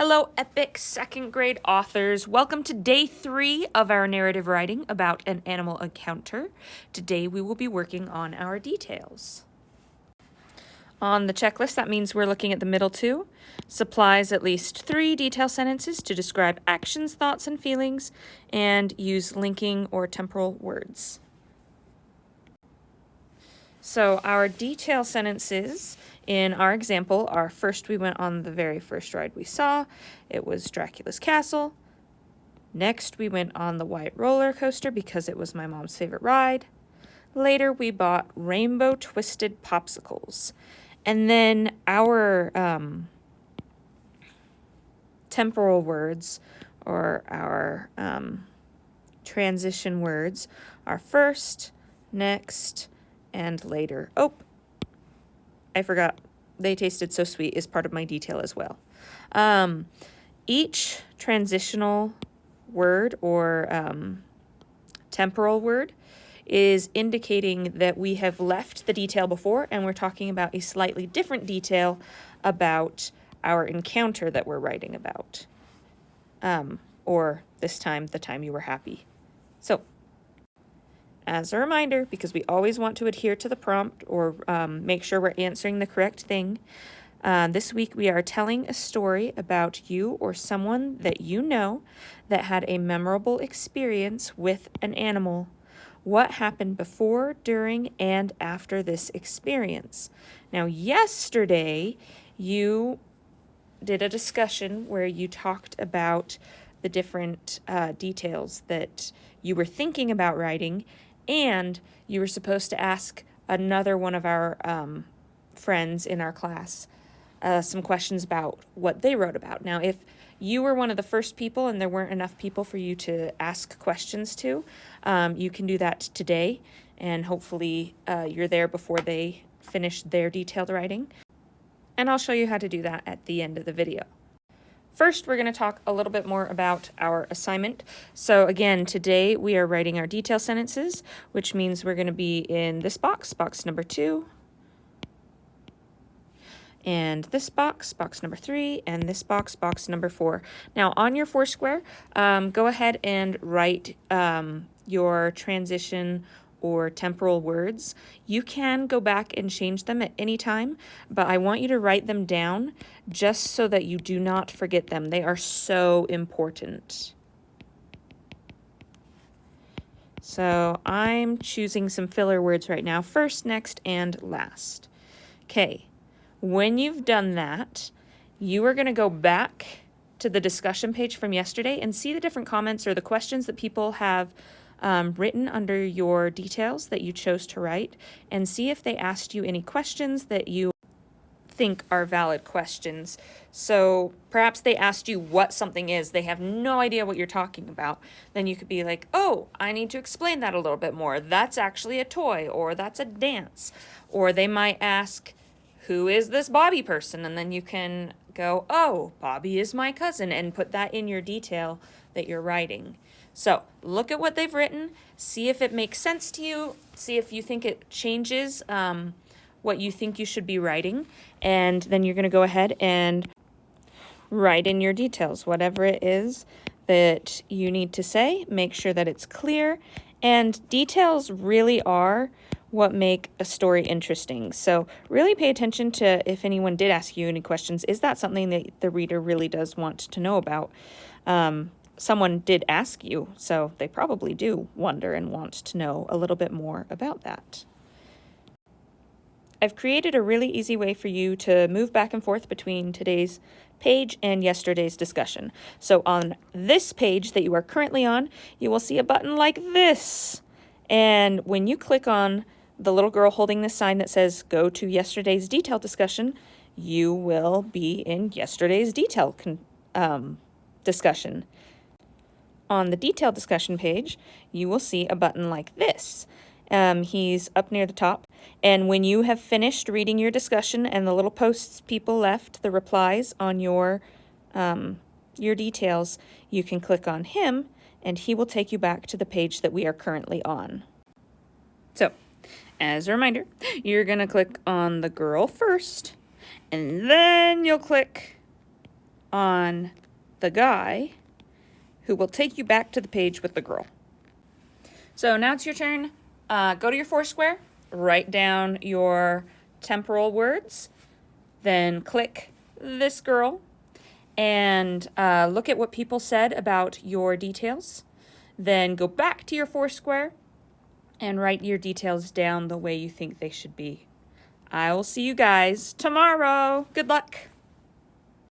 Hello, epic second grade authors. Welcome to day 3 of our narrative writing about an animal encounter. Today we will be working on our details. On the checklist, that means we're looking at the middle two. Supplies at least 3 detail sentences to describe actions, thoughts, and feelings, and use linking or temporal words. So our detail sentences in our example are: first, we went on the very first ride we saw. It was Dracula's castle. Next, we went on the white roller coaster because it was my mom's favorite ride. Later, we bought rainbow twisted popsicles. And then our temporal words, or our transition words, are first, next, and later. Oh, I forgot. They tasted so sweet is part of my detail as well. Each transitional word or temporal word is indicating that we have left the detail before and we're talking about a slightly different detail about our encounter that we're writing about. Or this time, the time you were happy. So, as a reminder, because we always want to adhere to the prompt or make sure we're answering the correct thing, this week we are telling a story about you or someone that you know that had a memorable experience with an animal. What happened before, during, and after this experience? Now, yesterday you did a discussion where you talked about the different details that you were thinking about writing, and you were supposed to ask another one of our friends in our class some questions about what they wrote about. Now, if you were one of the first people and there weren't enough people for you to ask questions to, you can do that today, and hopefully you're there before they finish their detailed writing. And I'll show you how to do that at the end of the video. First, we're going to talk a little bit more about our assignment. So again, today we are writing our detail sentences, which means we're going to be in this box, box number 2, and this box, box number 3, and this box, box number 4. Now, on your Foursquare, go ahead and write your transition or temporal words. You can go back and change them at any time, but I want you to write them down just so that you do not forget them. They are so important. So I'm choosing some filler words right now: first, next, and last. Okay, when you've done that, you are going to go back to the discussion page from yesterday and see the different comments or the questions that people have written under your details that you chose to write, and see if they asked you any questions that you think are valid questions. So perhaps they asked you what something is. They have no idea what you're talking about. Then you could be like, oh, I need to explain that a little bit more. That's actually a toy, or that's a dance. Or they might ask, who is this Bobby person? And then you can go, oh, Bobby is my cousin, and put that in your detail that you're writing. So look at what they've written, see if it makes sense to you, see if you think it changes what you think you should be writing, and then you're going to go ahead and write in your details, whatever it is that you need to say. Make sure that it's clear, and details really are what make a story interesting. So really pay attention to if anyone did ask you any questions. Is that something that the reader really does want to know about? Someone did ask you, so they probably do wonder and want to know a little bit more about that. I've created a really easy way for you to move back and forth between today's page and yesterday's discussion. So on this page that you are currently on, you will see a button like this. And when you click on the little girl holding this sign that says go to yesterday's detail discussion, you will be in yesterday's detail discussion. On the detail discussion page, you will see a button like this. He's up near the top. And when you have finished reading your discussion and the little posts people left, the replies on your details, you can click on him and he will take you back to the page that we are currently on. So, as a reminder, you're going to click on the girl first, and then you'll click on the guy who will take you back to the page with the girl. So now it's your turn. Go to your Foursquare, write down your temporal words, then click this girl and look at what people said about your details. Then go back to your Foursquare and write your details down the way you think they should be. I will see you guys tomorrow. Good luck.